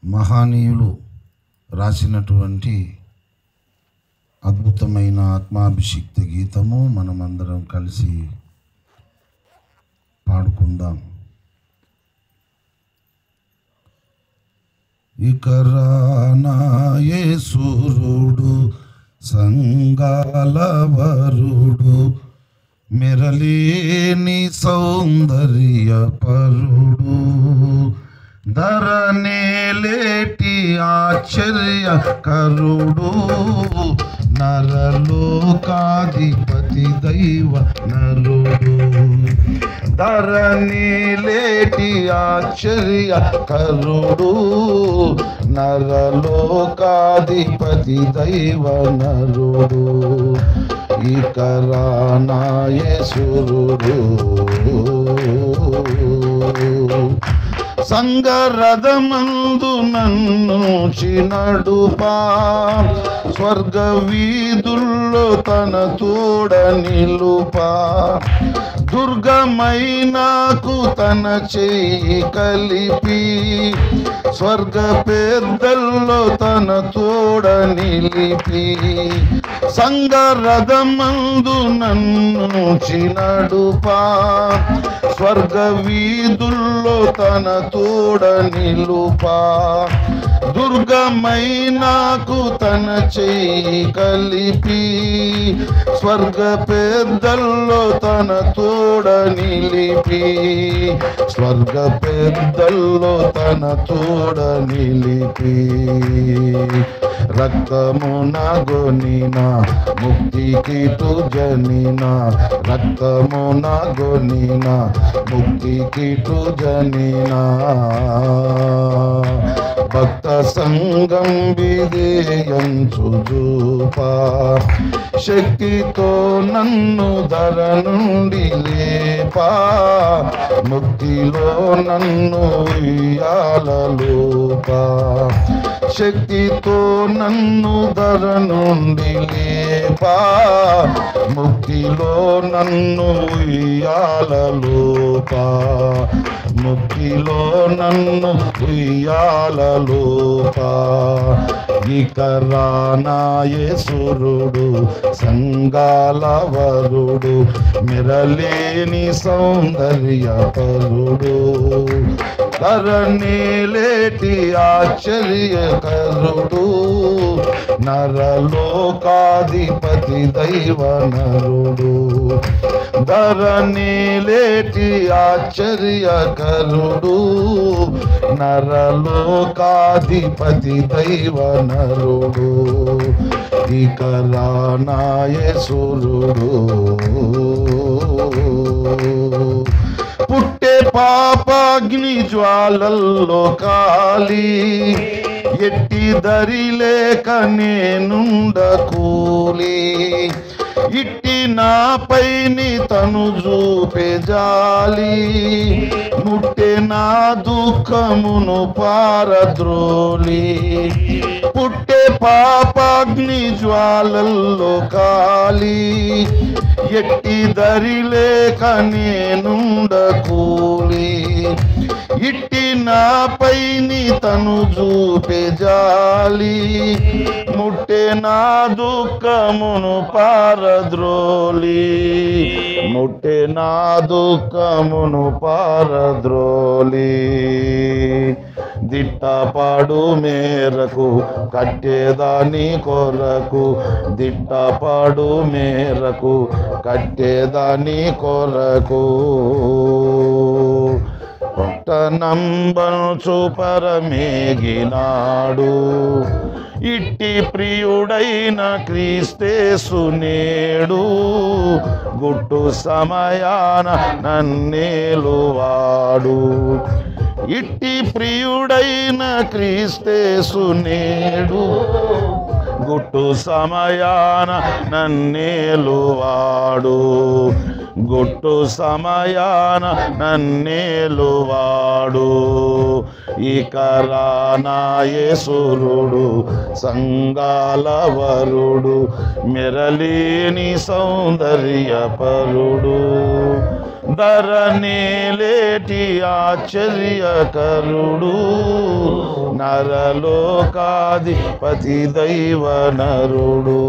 మహానీయులు రాసినటువంటి అద్భుతమైన ఆత్మాభిషిక్త గీతము మనమందరం కలిసి పాడుకుందాం. ఇక రానా యేసురుడు సంగాల వరుడు మెరలేని సౌందర్య పరుడు ధరనేలేటి ఆశ్చర్య కరుడు నరలోకాధిపతి దైవ నరుడు ధరనేలేటి ఆశ్చర్య కరుడు నరలోకాధిపతి దైవ నరుడు ఇక రానా యేసురుడు సంగరథమందు నన్ను నడుపా స్వర్గ వీధుల్లో తన తోడ నిలుపా దుర్గమైనాకు తన చేయి కలిపి స్వర్గ పెద్దల్లో తన తోడ నిలిపి సంగరథమందు నన్ను నడుపా స్వర్గ వీధుల్లో తన తోడ నిలుపా దుర్గమైనాకు తన చేయి కలిపి స్వర్గ పెద్దల్లో తన తోడ నిలిపి స్వర్గ పెద్దల్లో తన తోడ నిలిపి రక్తమున గొనిన ముక్తికి తుజనిన రక్తమున గొనిన ముక్తికి తుజనిన భక్త సంగం విధేయంచు చూపా శక్తితో నన్ను ధర నుండి లేపా ముక్తిలో నన్ను ఉయ్యాలలోపా శక్తితో నన్ను ధర నుండి లేపా ముక్తిలో నన్ను ఉయ్యాలలోపా ముక్తిలో నన్ను ఉయ్యాలలోపా ఇక రానా యేసురుడు సంగాల వరుడు మెరలేని సౌందర్య పరుడు ధరనేలేటి ఆశ్చర్య కరుడు నరలోకాధిపతి దైవ నరుడు ధరనేలేటి ఆశ్చర్య కరుడు నరలోకాధిపతి దైవ నరుడు ఇక రానా యేసురుడు పుట్టే పాపాగ్ని జ్వాలల్లో కాలి ఎట్టి దరి లేక నేనుండ కూలి ఇట్టి నాపైని తను చూపే జాలి ముట్టే నా దుఃఖమును పారద్రోలి పుట్టే పాపాగ్ని జ్వాలల్లో కాలి ఎట్టి దరి లేక నేనుండ కూలి ఇట్టి నాపైని తను చూపే జాలి ముట్టే నా దుఃఖమును పారద్రోలి ముట్టే నా దుఃఖమును పారద్రోలి దిట్టపాడు మేరకు కట్టేదాని కొరకు దిట్టపాడు మేరకు కట్టేదాని కొరకు పట్టణంబను పరమేగినాడు ఇట్టి ప్రియుడైన క్రీస్తేసు నేడు గుట్టు సమయాన నన్నేలువాడు ఇట్టి ప్రియుడైన క్రీస్తేసు నేడు గుట్టు సమయాన నన్నేలువాడు గుట్టు సమయాన నన్నేలువాడు ఇక రానా యేసురుడు సంగాల వరుడు మెరలేని సౌందర్య పరుడు ధరనేలేటి ఆశ్చర్యకరుడు నరలోకాధిపతి దైవ నరుడు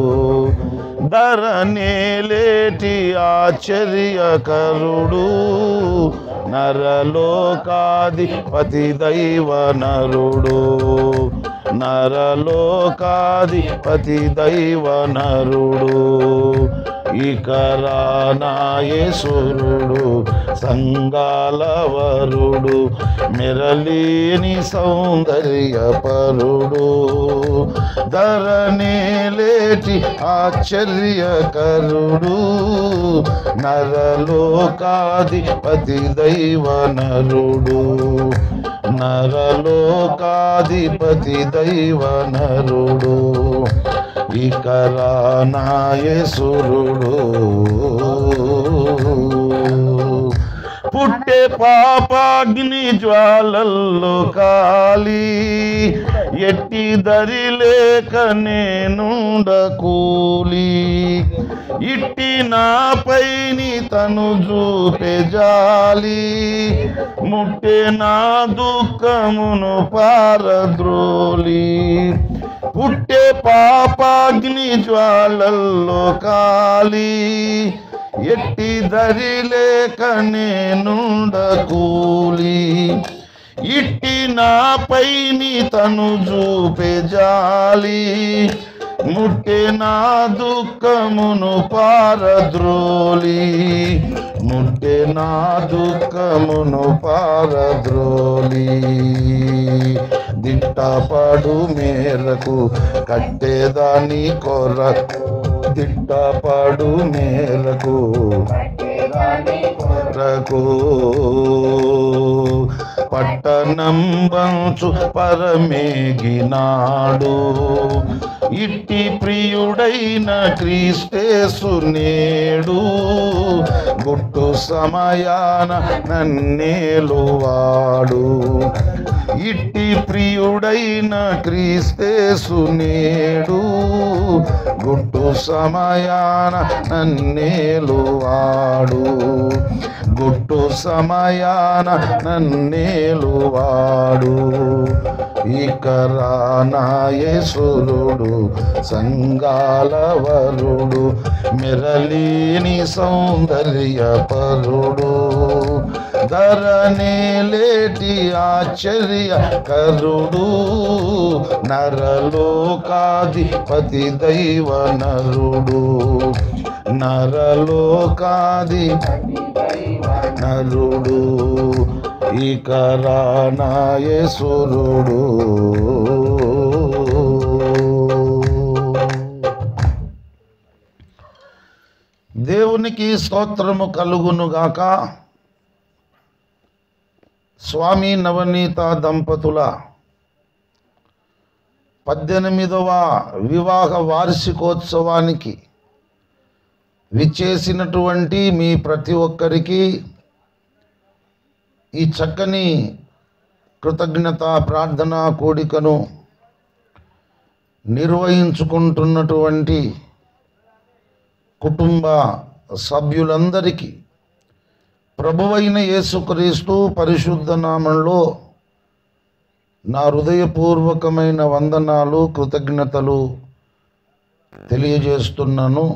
ధరనేలేటి ఆశ్చర్యకరుడు నరలోకాధిపతి దైవ నరుడు నరలోకాధిపతి దైవ నరుడు ఇక రానాయేశ్వరుడు సంగాల వరుడు మెరలేని సౌందర్యపరుడు ధరనేలేటి ఆశ్చర్యకరుడు నరలోకాధిపతి దైవ నరుడు నరలోకాధిపతి దైవ నరుడు ఇక రానాయేశ్వరుడు పుట్టే పాపాగ్ని జ్వాలల్లో కాలి ఎట్టి దరి లేక నేనుండ కూలి ఇట్టి నాపైని తను చూపే జాలి ముట్టే నా దుఃఖమును పారద్రోలి పుట్టే పాపాగ్ని జ్వాలల్లో కాలి ఎట్టి దరి లేక నేనుండ కూలి ఇట్టి నాపైని తను చూపే జాలి ముట్టే నా దుఃఖమును పారద్రోలి ముట్టే నా దుఃఖమును పారద్రోలి దిట్టపడు మేరకు కట్టేదాని కొరకు దిట్టపడు మేరకు పట్టణం బంచు పరమేగినాడు ఇట్టి ప్రియుడైన క్రీస్తేసు నేడు గుట్టు సమయాన నన్నేలువాడు ఇట్టి ప్రియుడైన క్రీస్తేసు నేడు గుట్టు సమయాన నన్నేలువాడు గుట్టు సమయాన నన్నేలువాడు ఇక రానాయేశ్వరుడు సంగాల వరుడు మెరలేని సౌందర్యపరుడు ధరనేలేటి ఆశ్చర్యకరుడు నరలోకాధిపతి దైవ నరుడు నరలోకాధిపతి నరుడు ఇక రానాయేశ్వరుడు దేవునికి స్తోత్రము కలుగునుగాక. స్వామి నవనీత దంపతుల 18వ వివాహ వార్షికోత్సవానికి విచ్చేసినటువంటి మీ ప్రతి ఒక్కరికి ఈ చక్కని కృతజ్ఞత ప్రార్థన కూడికను నిర్వహించుకుంటున్నటువంటి కుటుంబ సభ్యులందరికీ ప్రభువైన యేసుక్రీస్తు పరిశుద్ధ నామంలో నా హృదయపూర్వకమైన వందనాలు కృతజ్ఞతలు తెలియజేస్తున్నాను.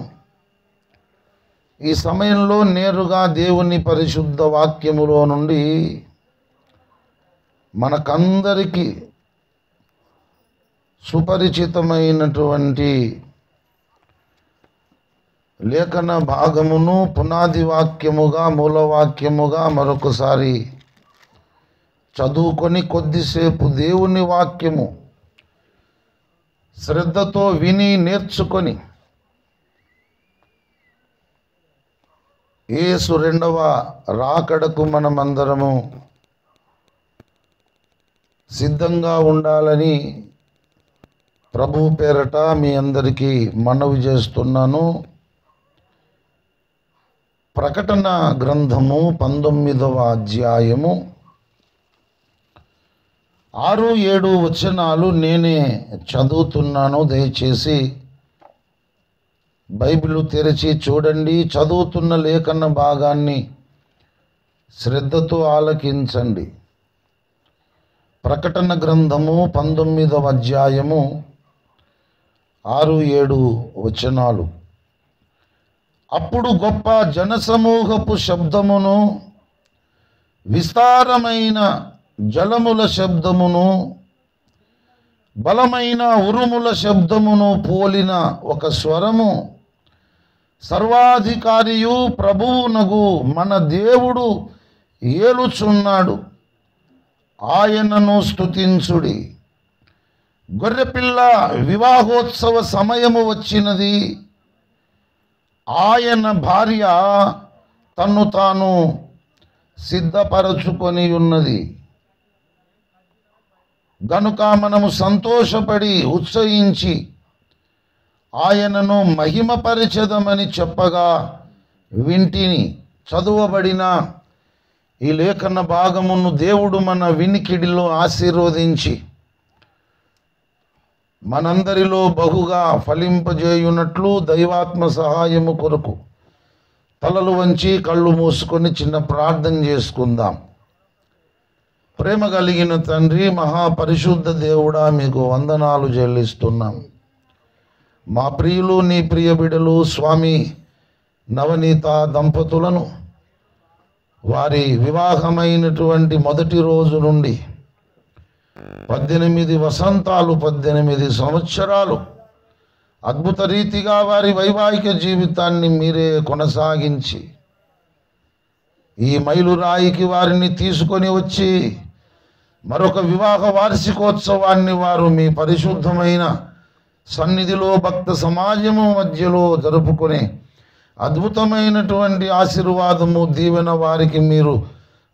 ఈ సమయంలో నేరుగా దేవుని పరిశుద్ధ వాక్యములో నుండి మనకందరికీ సుపరిచితమైనటువంటి లేఖన భాగమును పునాది వాక్యముగా మూలవాక్యముగా మరొకసారి చదువుకొని కొద్దిసేపు దేవుని వాక్యము శ్రద్ధతో విని నేర్చుకొని యేసు రెండవ రాకడకు మనమందరము సిద్ధంగా ఉండాలని ప్రభు పేరట మీ అందరికీ మనవి చేస్తున్నాను. ప్రకటన గ్రంథము 19వ అధ్యాయము 6-7 వచనాలు నేనే చదువుతున్నాను. దయచేసి బైబిల్ తెరిచి చూడండి. చదువుతున్న లేఖన భాగాన్ని శ్రద్ధతో ఆలకించండి. ప్రకటన గ్రంథము 19వ అధ్యాయము 6-7 వచనాలు. అప్పుడు గొప్ప జనసమూహపు శబ్దమును, విస్తారమైన జలముల శబ్దమును, బలమైన ఉరుముల శబ్దమును పోలిన ఒక స్వరము సర్వాధికారియు ప్రభువునగు మన దేవుడు ఏలుచున్నాడు, ఆయనను స్తుతించుడి. గొర్రెపిల్ల వివాహోత్సవ సమయము వచ్చినది, ఆయన భార్య తన్ను తాను సిద్ధపరచుకొని ఉన్నది. గనుక మనము సంతోషపడి ఉత్సహించి ఆయనను మహిమపరచెదమని చెప్పగా వింటిని. చదువబడిన ఈ లేఖన భాగమును దేవుడు మన వినికిడిలో ఆశీర్వదించి మనందరిలో బహుగా ఫలింపజేయునట్లు దైవాత్మ సహాయము కొరకు తలలు వంచి కళ్ళు మూసుకొని చిన్న ప్రార్థన చేసుకుందాం. ప్రేమ కలిగిన తండ్రి, మహాపరిశుద్ధ దేవుడా, మీకు వందనాలు చెల్లిస్తున్నాం. మా ప్రియులు, నీ ప్రియ బిడ్డలు స్వామి నవనీత దంపతులను వారి వివాహమైనటువంటి మొదటి రోజు నుండి 18 వసంతాలు, 18 సంవత్సరాలు అద్భుత రీతిగా వారి వైవాహిక జీవితాన్ని మీరే కొనసాగించి ఈ మైలురాయికి వారిని తీసుకొని వచ్చి మరొక వివాహ వార్షికోత్సవాన్ని వారు మీ పరిశుద్ధమైన సన్నిధిలో భక్త సమాజము మధ్యలో జరుపుకునే అద్భుతమైనటువంటి ఆశీర్వాదము, దీవెన వారికి మీరు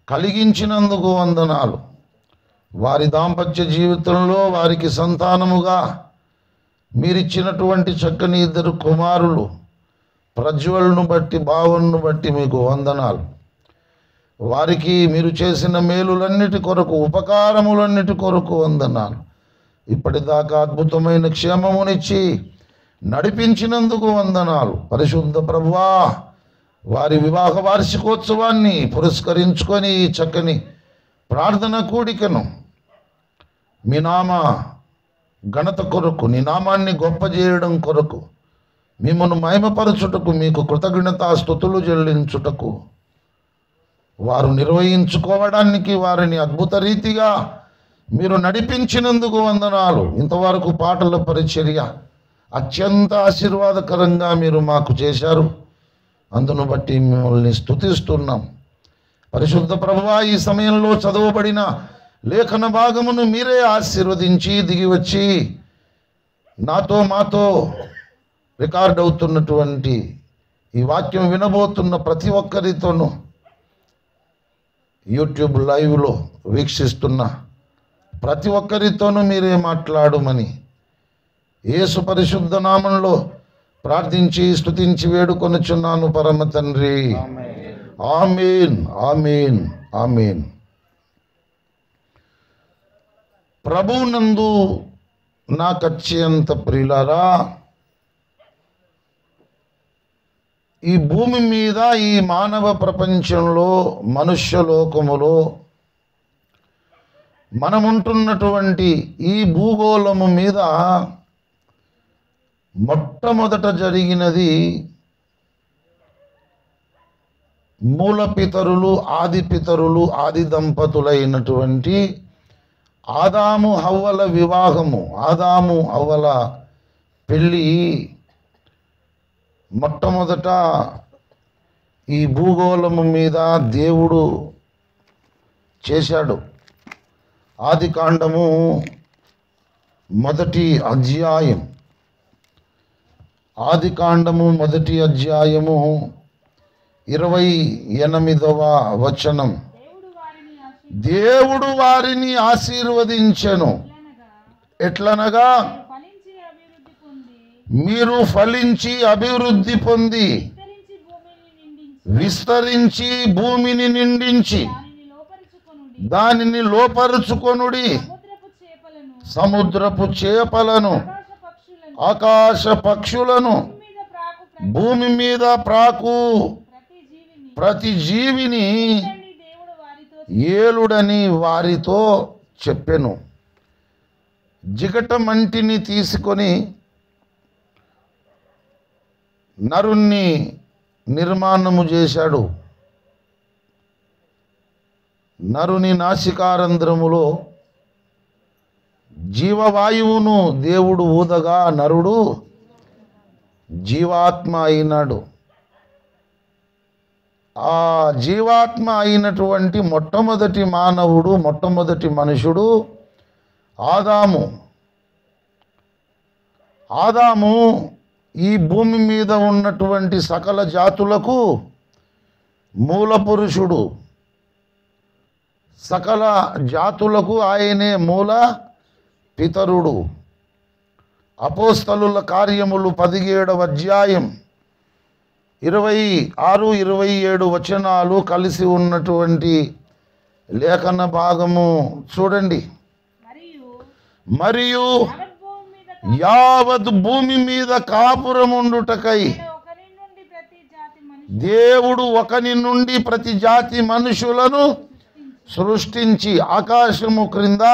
కలిగించినందుకు వందనాలు. వారి దాంపత్య జీవితంలో వారికి సంతానముగా మీరిచ్చినటువంటి చక్కని 2 కుమారులు ప్రజ్వలను బట్టి, భావనను బట్టి మీకు వందనాలు. వారికి మీరు చేసిన మేలులన్నిటి కొరకు, ఉపకారములన్నిటి కొరకు వందనాలు. ఇప్పటిదాకా అద్భుతమైన క్షేమమునిచ్చి నడిపించినందుకు వందనాలు. పరిశుద్ధ ప్రభువా, వారి వివాహ వార్షికోత్సవాన్ని పురస్కరించుకొని ఈ చక్కని ప్రార్థన కూడికను మీ నామ ఘనత కొరకు, నీ నామాన్ని గొప్ప చేయడం కొరకు, మిమ్మల్ని మహిమపరచుటకు, మీకు కృతజ్ఞతాస్తుతులు చెల్లించుటకు వారు నిర్వహించుకోవడానికి వారిని అద్భుత రీతిగా మీరు నడిపించినందుకు వందనాలు. ఇంతవరకు పాటల పరిచర్య అత్యంత ఆశీర్వాదకరంగా మీరు మాకు చేశారు. అందును బట్టి మిమ్మల్ని స్తుతిస్తున్నాం. పరిశుద్ధ ప్రభువా, ఈ సమయంలో చదవబడిన లేఖన భాగమును మీరే ఆశీర్వదించి దిగివచ్చి నాతో మాతో రికార్డ్ అవుతున్నటువంటి ఈ వాక్యం వినబోతున్న ప్రతి ఒక్కరితోనూ, యూట్యూబ్ లైవ్లో వీక్షిస్తున్న ప్రతి ఒక్కరితోనూ మీరే మాట్లాడమని యేసు పరిశుద్ధ నామంలో ప్రార్థించి స్తుతించి వేడుకొనుచున్నాను పరమ తండ్రి. ఆమేన్, ఆమేన్, ఆమేన్. ప్రభువునందు నాకు అత్యంత ప్రియులారా, ఈ భూమి మీద, ఈ మానవ ప్రపంచంలో, మనుష్య లోకములో మనముంటున్నటువంటి ఈ భూగోళము మీద మొట్టమొదట జరిగినది మూలపితరులు, ఆది పితరులు, ఆది దంపతులైనటువంటి ఆదాము హవ్వల వివాహము, ఆదాము హవ్వల పెళ్ళి మొట్టమొదట ఈ భూగోళము మీద దేవుడు చేశాడు. ఆది కాండము మొదటి అధ్యాయం, ఆది కాండము మొదటి అధ్యాయము 28వ వచనం. దేవుడు వారిని ఆశీర్వదించెను. ఎట్లనగా, మీరు ఫలించి అభివృద్ధి పొంది విస్తరించి భూమిని నిండించి దానిని లోపరుచుకొనుడి. సముద్రపు చేపలను, ఆకాశ పక్షులను, భూమి మీద ప్రాకు ప్రతి జీవిని ఏలుడని వారితో చెప్పెను. జిగటమంటిని తీసుకొని నరుణ్ణి నిర్మాణము చేశాడు. నరుని నాసికారంధ్రములో జీవవాయువును దేవుడు ఊదగా నరుడు జీవాత్మ అయినాడు. ఆ జీవాత్మ అయినటువంటి మొట్టమొదటి మానవుడు, మొట్టమొదటి మనుషుడు ఆదాము. ఆదాము ఈ భూమి మీద ఉన్నటువంటి సకల జాతులకు మూల పురుషుడు. సకల జాతులకు ఆయనే మూల పితరుడు. అపోస్తలుల కార్యములు 17వ అధ్యాయం 26, 27 వచనాలు కలిసి ఉన్నటువంటి లేఖన భాగము చూడండి. మరియు యావత్ భూమి మీద కాపురముండుటకై దేవుడు ఒకని నుండి ప్రతి జాతి మనుషులను సృష్టించి ఆకాశము క్రింద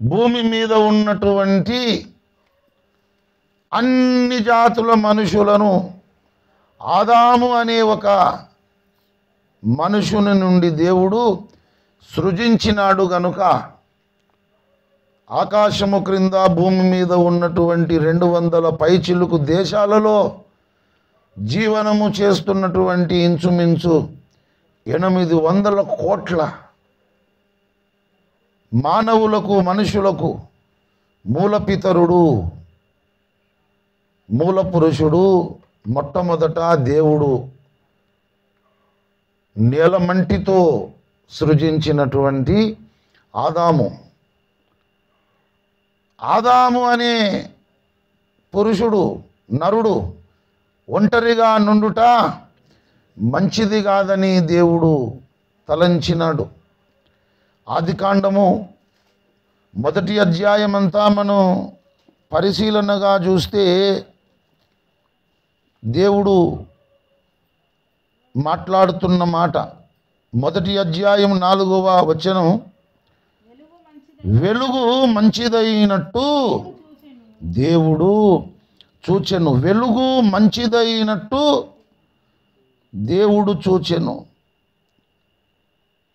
భూమి మీద ఉన్నటువంటి అన్ని జాతుల మనుషులను ఆదాము అనే ఒక మనుషుని నుండి దేవుడు సృజించినాడు గనుక ఆకాశము క్రింద భూమి మీద ఉన్నటువంటి 200 పైచిలుకు దేశాలలో జీవనము చేస్తున్నటువంటి ఇంచుమించు 800 కోట్ల మానవులకు, మనుషులకు మూలపితరుడు, మూల పురుషుడు మొట్టమొదట దేవుడు నేలమంటితో సృజించినటువంటి ఆదాము. ఆదాము అనే పురుషుడు, నరుడు ఒంటరిగా నుండుట మంచిది కాదని దేవుడు తలంచినాడు. ఆదికాండము 1వ అధ్యాయం అంతా మనం పరిశీలనగా చూస్తే దేవుడు మాట్లాడుతున్న మాట 1వ అధ్యాయం 4వ వచనం, వెలుగు మంచిదైనట్టు దేవుడు చూచెను. వెలుగు మంచిదైనట్టు దేవుడు చూచెను.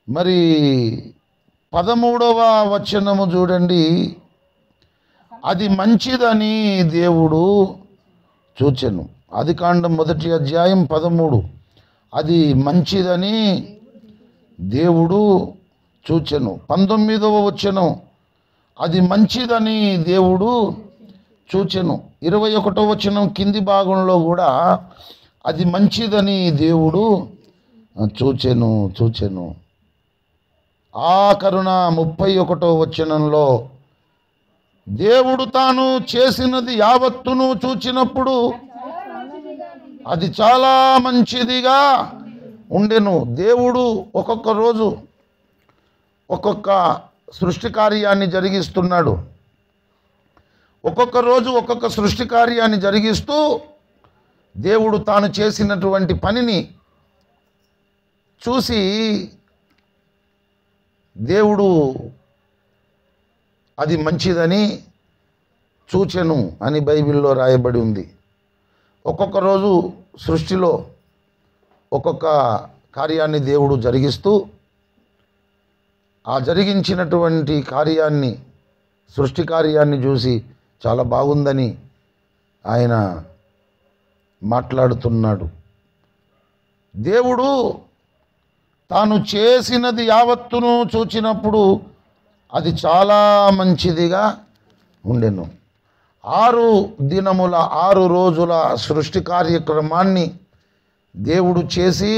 మరి 13వ వచనము చూడండి, అది మంచిదని దేవుడు చూచెను. ఆదికాండం 1వ అధ్యాయం 13, అది మంచిదని దేవుడు చూచెను. 19వ వచనం, అది మంచిదని దేవుడు చూచెను. 21వ వచనం కింది భాగంలో కూడా అది మంచిదని దేవుడు చూచెను. ఆఖరున 31వ వచనంలో దేవుడు తాను చేసినది యావత్తును చూచినప్పుడు అది చాలా మంచిదిగా ఉండెను. దేవుడు ఒక్కొక్క రోజు ఒక్కొక్క సృష్టి కార్యాన్ని జరిగిస్తున్నాడు. ఒక్కొక్క రోజు ఒక్కొక్క సృష్టి కార్యాన్ని జరిగిస్తూ దేవుడు తాను చేసినటువంటి పనిని చూసి దేవుడు అది మంచిదని చూచెను అని బైబిల్లో రాయబడి ఉంది. ఒక్కొక్క రోజు సృష్టిలో ఒక్కొక్క కార్యాన్ని దేవుడు జరిగిస్తూ ఆ జరిగించినటువంటి కార్యాన్ని, సృష్టి కార్యాన్ని చూసి చాలా బాగుందని ఆయన మాట్లాడుతున్నాడు. దేవుడు తాను చేసినది యావత్తును చూచినప్పుడు అది చాలా మంచిదిగా ఉండెను. 6 దినముల 6 రోజుల సృష్టి కార్యక్రమాన్ని దేవుడు చేసి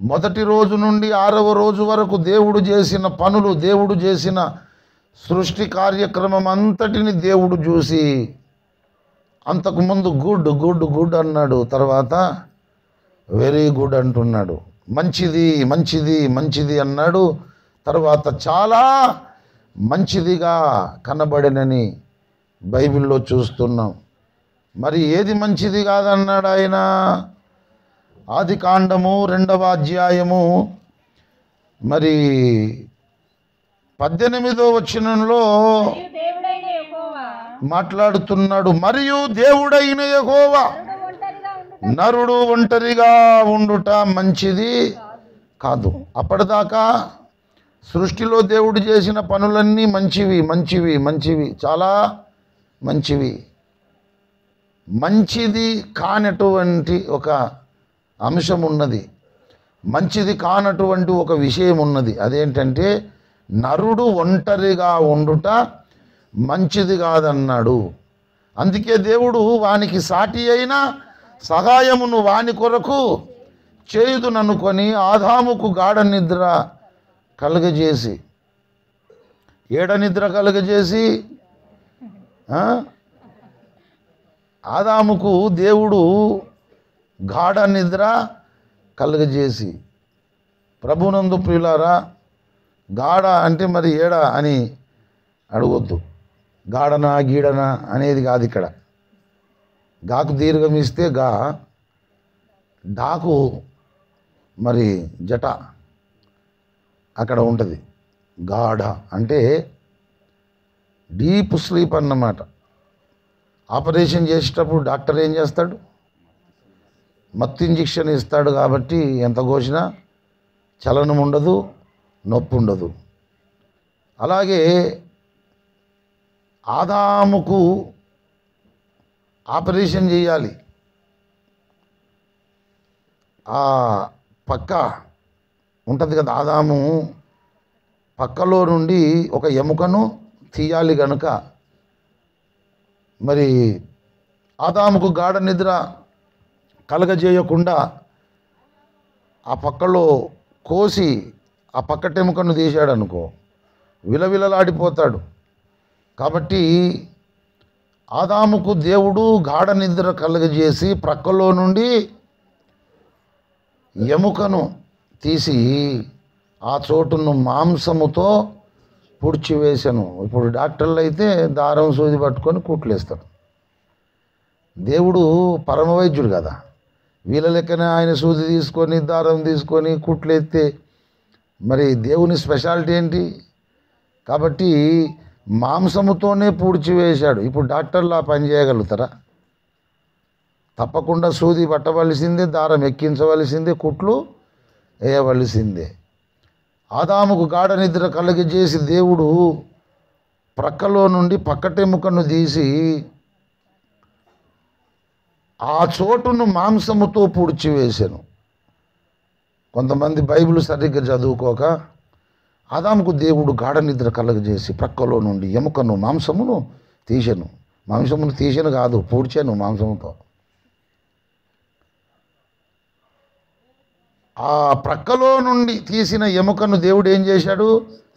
మొదటి రోజు నుండి 6వ రోజు వరకు దేవుడు చేసిన పనులు, దేవుడు చేసిన సృష్టి కార్యక్రమం అంతటిని దేవుడు చూసి అంతకుముందు గుడ్ గుడ్ గుడ్ అన్నాడు, తర్వాత వెరీ గుడ్ అంటున్నాడు. మంచిది మంచిది మంచిది అన్నాడు, తర్వాత చాలా మంచిదిగా కనబడినని బైబిల్లో చూస్తున్నాం. మరి ఏది మంచిది కాదన్నాడు ఆయన? ఆదికాండము 2వ అధ్యాయము మరి 18వ వచనంలో మాట్లాడుతున్నాడు. మరియు దేవుడైన యెహోవా నరుడు ఒంటరిగా ఉండుట మంచిది కాదు. అప్పటిదాకా సృష్టిలో దేవుడు చేసిన పనులన్నీ మంచివి మంచివి మంచివి, చాలా మంచివి. మంచిది కానటువంటి ఒక అంశం ఉన్నది, మంచిది కానటువంటి ఒక విషయం ఉన్నది. అదేంటంటే నరుడు ఒంటరిగా ఉండుట మంచిది కాదన్నాడు. అందుకే దేవుడు వానికి సాటి అయిన సహాయమును వాని కొరకు చేయుదుననుకొని ఆదాముకు గాఢ నిద్ర కలుగజేసి, ఏడ నిద్ర కలుగజేసి ఆదాముకు దేవుడు గాఢ నిద్ర కలుగజేసి. ప్రభునందు ప్రియులారా, గాఢ అంటే మరి ఏడ అని అడగొద్దు. గాఢనా గీడనా అనేది కాదు ఇక్కడ. గాకు దీర్ఘం ఇస్తే గా, డాకు మరి జట అక్కడ ఉంటుంది. గాఢ అంటే డీప్ స్లీప్ అన్నమాట. ఆపరేషన్ చేసేటప్పుడు డాక్టర్ ఏం చేస్తాడు? మత్తు ఇంజెక్షన్ ఇస్తాడు. కాబట్టి ఎంత కోసినా చలనం ఉండదు, నొప్పి ఉండదు. అలాగే ఆదాముకు ఆపరేషన్ చేయాలి. ఆ పక్క ఉంటుంది కదా, ఆదాము పక్కలో నుండి ఒక ఎముకను తీయాలి గనుక మరి ఆదాముకు గాఢ నిద్ర కలగజేయకుండా ఆ పక్కలో కోసి ఆ పక్కటెముకను తీశాడు అనుకో, విలవిలలాడిపోతాడు. కాబట్టి ఆదాముకు దేవుడు గాఢ నిద్ర కలగజేసి ప్రక్కలో నుండి ఎముకను తీసి ఆ చోటును మాంసముతో పుడిచివేశాను. ఇప్పుడు డాక్టర్లు అయితే దారం సూది పట్టుకొని కుట్లేస్తారు. దేవుడు పరమవైద్యుడు కదా, వీళ్ళ లెక్కనే ఆయన సూది తీసుకొని దారం తీసుకొని కుట్లేస్తే మరి దేవుని స్పెషాలిటీ ఏంటి? కాబట్టి మాంసముతోనే పూడ్చివేశాడు. ఇప్పుడు డాక్టర్లు ఆ పని చేయగలుగుతారా? తప్పకుండా సూది పట్టవలసిందే, దారం ఎక్కించవలసిందే, కుట్లు వేయవలసిందే. ఆదాముకు గాఢ నిద్ర కలుగజేసి దేవుడు ప్రక్కలో నుండి పక్కటెముకను తీసి ఆ చోటును మాంసముతో పూడ్చివేశాను. కొంతమంది బైబిల్ సరిగ్గా చదువుకోక ఆదాముకు దేవుడు గాఢ నిద్ర కలగజేసి ప్రక్కలో నుండి ఎముకను మాంసమును తీశాను. మాంసమును తీశాను కాదు, పూడ్చాను మాంసముతో. ఆ ప్రక్కలో నుండి తీసిన ఎముకను దేవుడు ఏం చేశాడు?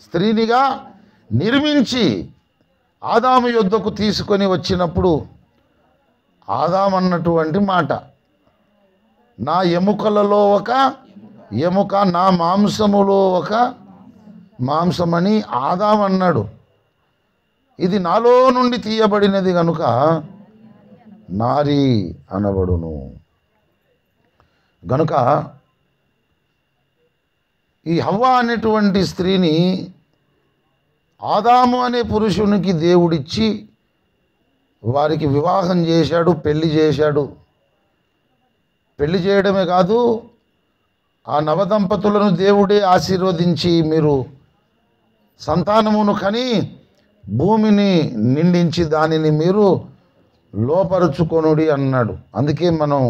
స్త్రీనిగా నిర్మించి ఆదాము యొద్దకు తీసుకొని వచ్చినప్పుడు ఆదాము అన్నటువంటి మాట, నా ఎముకలలో ఒక ఎముక, నా మాంసములో ఒక మాంసమని ఆదాము అన్నాడు. ఇది నాలో నుండి తీయబడినది కనుక నారి అనబడును. గనుక ఈ హవ్వ అనేటువంటి స్త్రీని ఆదాము అనే పురుషునికి దేవుడిచ్చి వారికి వివాహం చేశాడు, పెళ్లి చేశాడు. పెళ్లి చేయడమే కాదు, ఆ నవదంపతులను దేవుడే ఆశీర్వదించి మీరు సంతానమును కని భూమిని నిండించి దానిని మీరు లోపరుచుకొనుడి అన్నాడు. అందుకే మనం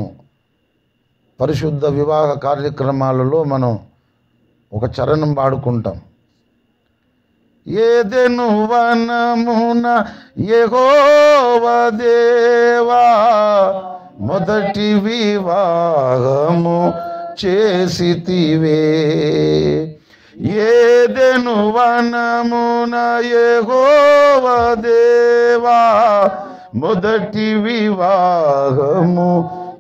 పరిశుద్ధ వివాహ కార్యక్రమాలలో మనం ఒక చరణం పాడుకుంటాం. ఏదెను వనమున యెహోవా దేవా మొదటి వివాహము చేసితివే. ఏదెను వనమున యెహోవా దేవా మొదటి వివాహము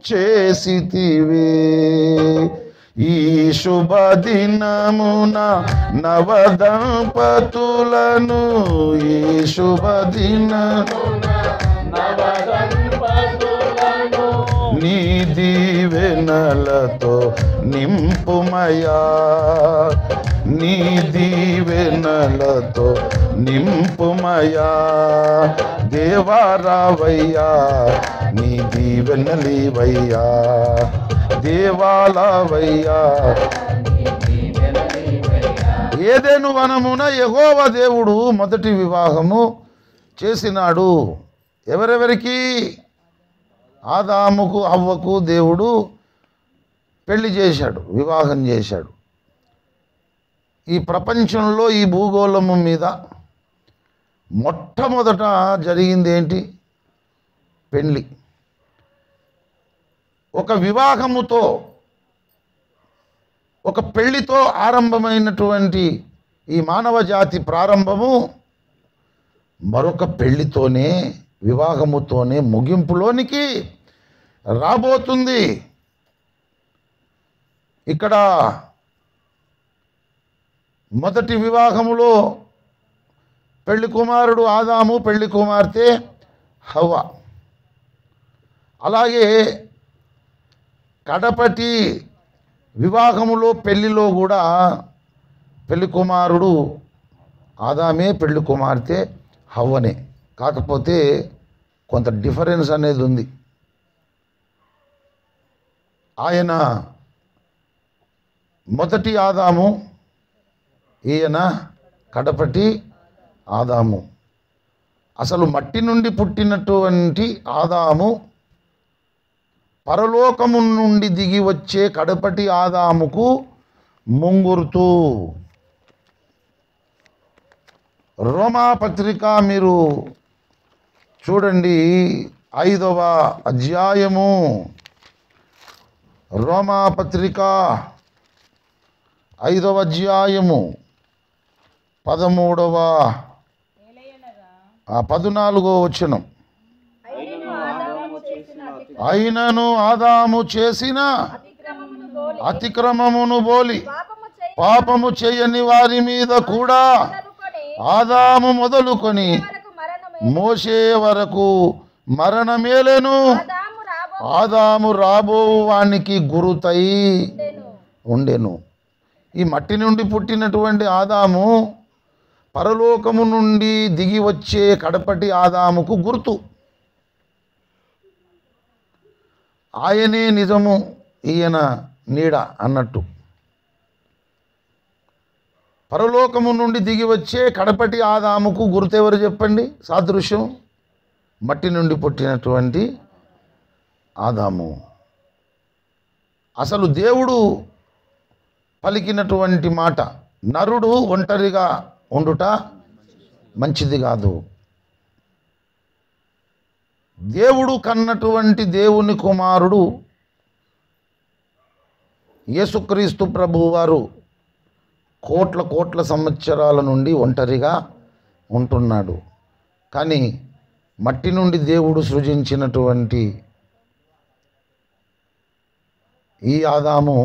చేసితివే. ఈ శుభదినమున నవదంపతులను, ఈ శుభదినమున నీ దీవెనలతో నింపుమయా, నీ దీవెనలతో నింపుమయా. దేవా రావయ్యా, నీ దీవెనలివయ్యా, దేవాలవయ్యా. ఏదెను వనమున యెహోవా దేవుడు మొదటి వివాహము చేసినాడు. ఎవరెవరికి? ఆదాముకు హవ్వకు దేవుడు పెళ్లి చేశాడు, వివాహం చేశాడు. ఈ ప్రపంచంలో ఈ భూగోళము మీద మొట్టమొదట జరిగింది ఏంటి? పెళ్లి. ఒక వివాహముతో, ఒక పెళ్లితో ఆరంభమైనటువంటి ఈ మానవ జాతి ప్రారంభము మరొక పెళ్లితోనే, వివాహముతోనే ముగింపులోనికి రాబోతుంది. ఇక్కడ మొదటి వివాహములో పెళ్లి కుమారుడు ఆదాము, పెళ్లి కుమార్తె హవ్వ. అలాగే కడపటి వివాహములో, పెళ్లిలో కూడా పెళ్లి కుమారుడు ఆదామే, పెళ్లి కుమార్తె హవ్వనే. కాకపోతే కొంత డిఫరెన్స్ అనేది ఉంది. ఆయన మొదటి ఆదాము, ఈయన కడపటి ఆదాము. అసలు మట్టి నుండి పుట్టినటువంటి ఆదాము పరలోకము నుండి దిగి వచ్చే కడపటి ఆదాముకు ముంగురుతూ. రోమాపత్రిక మీరు చూడండి, 5వ అధ్యాయము. రోమాపత్రిక 5వ అధ్యాయము 14వ 14వ వచనం. అయినను ఆదాము చేసిన అతిక్రమమును బోలి పాపము చేయని వారి మీద కూడా ఆదాము మొదలుకొని మోషే వరకు మరణమేలెను. ఆదాము రాబో వానికి గురుతై ఉండెను. ఈ మట్టి నుండి పుట్టినటువంటి ఆదాము పరలోకము నుండి దిగి వచ్చే కడపటి ఆదాముకు గుర్తు. ఆయనే నిజము, ఈయన నీడ అన్నట్టు. పరలోకము నుండి దిగి వచ్చే కడపటి ఆదాముకు గుర్తు ఎవరు చెప్పండి? సాదృశ్యం మట్టి నుండి పుట్టినటువంటి ఆదాము. అసలు దేవుడు పలికినటువంటి మాట, నరుడు ఒంటరిగా ఉండుట మంచిది కాదు. దేవుడు కన్నటువంటి దేవుని కుమారుడు యేసుక్రీస్తు ప్రభువు వారు కోట్ల సంవత్సరాల నుండి ఒంటరిగా ఉంటున్నాడు. కానీ మట్టి నుండి దేవుడు సృజించినటువంటి ఈ ఆదాము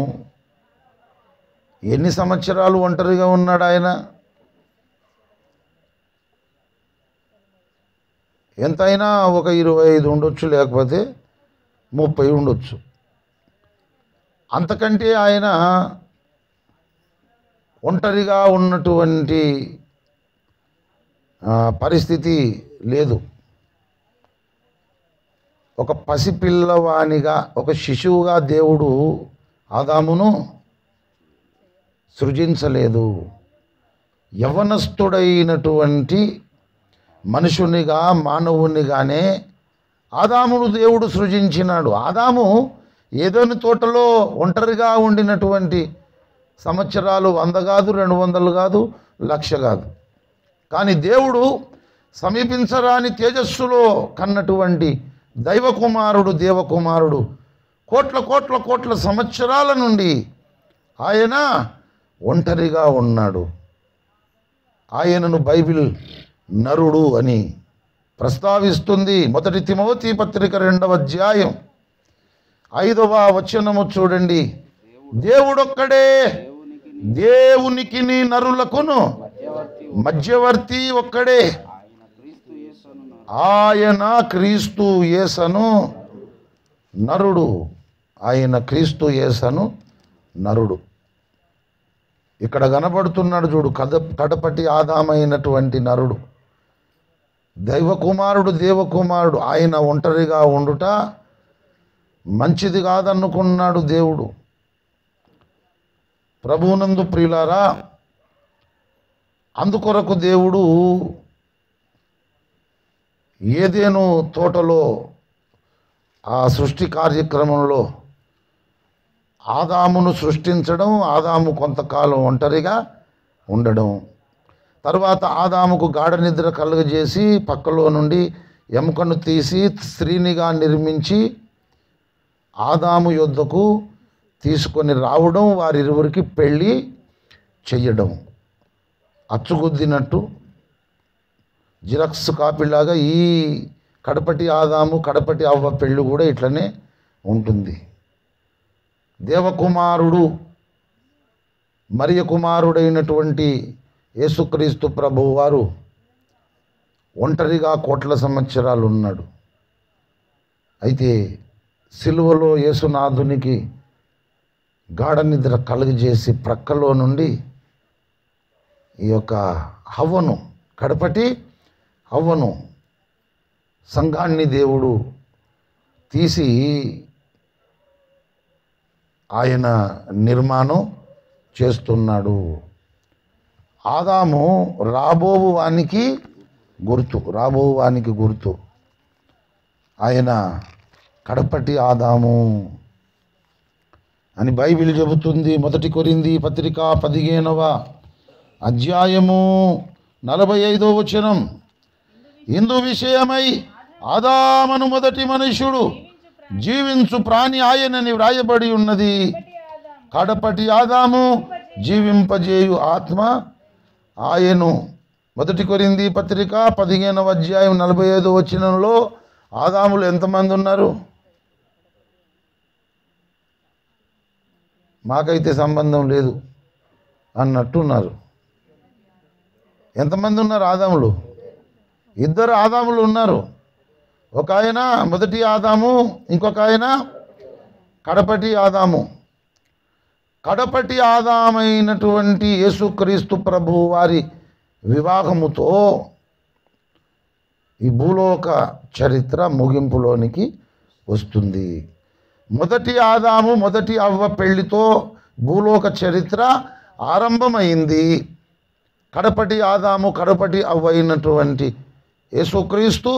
ఎన్ని సంవత్సరాలు ఒంటరిగా ఉన్నాడు? ఆయన ఎంతైనా ఒక 25 ఉండొచ్చు, లేకపోతే 30 ఉండొచ్చు. అంతకంటే ఆయన ఒంటరిగా ఉన్నటువంటి పరిస్థితి లేదు. ఒక పసిపిల్లవానిగా, ఒక శిశువుగా దేవుడు ఆదామును సృజించలేదు. యవ్వనస్తుడైనటువంటి మనుషునిగా, మానవునిగానే ఆదామును దేవుడు సృజించినాడు. ఆదాము ఏదోని తోటలో ఒంటరిగా ఉండినటువంటి సంవత్సరాలు 100 కాదు, 200 కాదు, 1,00,000 కాదు. కానీ దేవుడు సమీపించరాని తేజస్సులో కన్నటువంటి దైవకుమారుడు, దేవకుమారుడు కోట్ల సంవత్సరాల నుండి ఆయన ఒంటరిగా ఉన్నాడు. ఆయనను బైబిల్ నరుడు అని ప్రస్తావిస్తుంది. 1 తిమోతి పత్రిక 2వ అధ్యాయం 5వ వచనము చూడండి. దేవుడొక్కడే, దేవునికి నరులకును మధ్యవర్తి ఒక్కడే, ఆయన క్రీస్తు యేసును నరుడు, ఆయన క్రీస్తు యేసను నరుడు. ఇక్కడ కనబడుతున్నాడు చూడు, కడపటి ఆదామైనటువంటి నరుడు, దైవకుమారుడు, దేవకుమారుడు. ఆయన ఒంటరిగా ఉండుట మంచిది కాదనుకున్నాడు దేవుడు. ప్రభువునందు ప్రియులారా, అందుకొరకు దేవుడు ఏదెను తోటలో ఆ సృష్టి కార్యక్రమంలో ఆదామును సృష్టించడం, ఆదాము కొంతకాలం ఒంటరిగా ఉండడం, తర్వాత ఆదాముకు గాఢ నిద్ర కలుగజేసి పక్కలో నుండి ఎముకను తీసి స్త్రీనిగా నిర్మించి ఆదాము యొద్దకు తీసుకొని రావడం, వారిరువురికి పెళ్ళి చెయ్యడం. అచ్చుగుద్దినట్టు జిరాక్స్ కాపీలాగా ఈ కడపటి ఆదాము కడపటి అవ్వ పెళ్ళి కూడా ఇట్లనే ఉంటుంది. దేవకుమారుడు మరియ కుమారుడైనటువంటి యేసుక్రీస్తు ప్రభువు వారు ఒంటరిగా కోట్ల సంవత్సరాలు ఉన్నాడు. అయితే సిలువలో యేసునాథునికి గాఢ నిద్ర కలుగజేసి ప్రక్కలో నుండి ఈ యొక్క హవ్వను, కడపటి హవ్వను, సంఘాన్ని దేవుడు తీసి ఆయన నిర్మాణం చేస్తున్నాడు. ఆదాము రాబోవానికి గుర్తు. ఆయన కడపటి ఆదాము అని బైబిల్ చెబుతుంది. 1 కొరింథీ పత్రిక 15వ అధ్యాయము 45వ వచనం. ఇందు విషయమై ఆదామును మొదటి మనుష్యుడు జీవించు ప్రాణి ఆయనని వ్రాయబడి ఉన్నది. కడపటి ఆదాము జీవింపజేయు ఆత్మ ఆయను. 1 కొరింథీ పత్రిక 15వ అధ్యాయం 45వ వచనంలో ఆదాములు ఎంతమంది ఉన్నారు? మాకైతే సంబంధం లేదు అన్నట్టున్నారు. ఎంతమంది ఉన్నారు ఆదాములు? 2 ఆదాములు ఉన్నారు. ఒక ఆయన మొదటి ఆదాము, ఇంకొక ఆయన కడపటి ఆదాము. కడపటి ఆదామైనటువంటి యేసుక్రీస్తు ప్రభువు వారి వివాహముతో ఈ భూలోక చరిత్ర ముగింపులోనికి వస్తుంది. మొదటి ఆదాము మొదటి అవ్వ పెళ్లితో భూలోక చరిత్ర ఆరంభమైంది. కడపటి ఆదాము కడపటి అవ్వ అయినటువంటి యేసుక్రీస్తు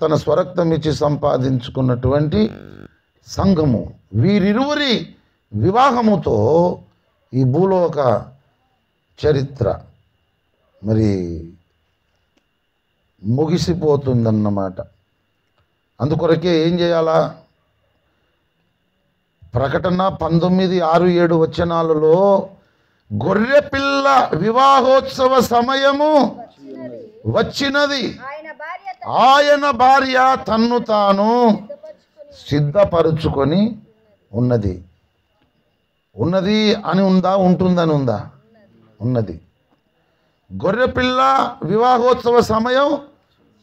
తన స్వరక్తం ఇచ్చి సంపాదించుకున్నటువంటి సంఘము, వీరిరువురి వివాహముతో ఈ భూలోక చరిత్ర మరి ముగిసిపోతుందన్నమాట. అందుకొరకే ఏం చేయాలా? ప్రకటన 19:6-7 వచనాలలో గొర్రెపిల్ల వివాహోత్సవ సమయము వచ్చినది, ఆయన భార్య తన్ను తాను సిద్ధపరుచుకొని ఉన్నది అని ఉందా? ఉంటుందని ఉందా? ఉన్నది. గొర్రెపిల్ల వివాహోత్సవ సమయం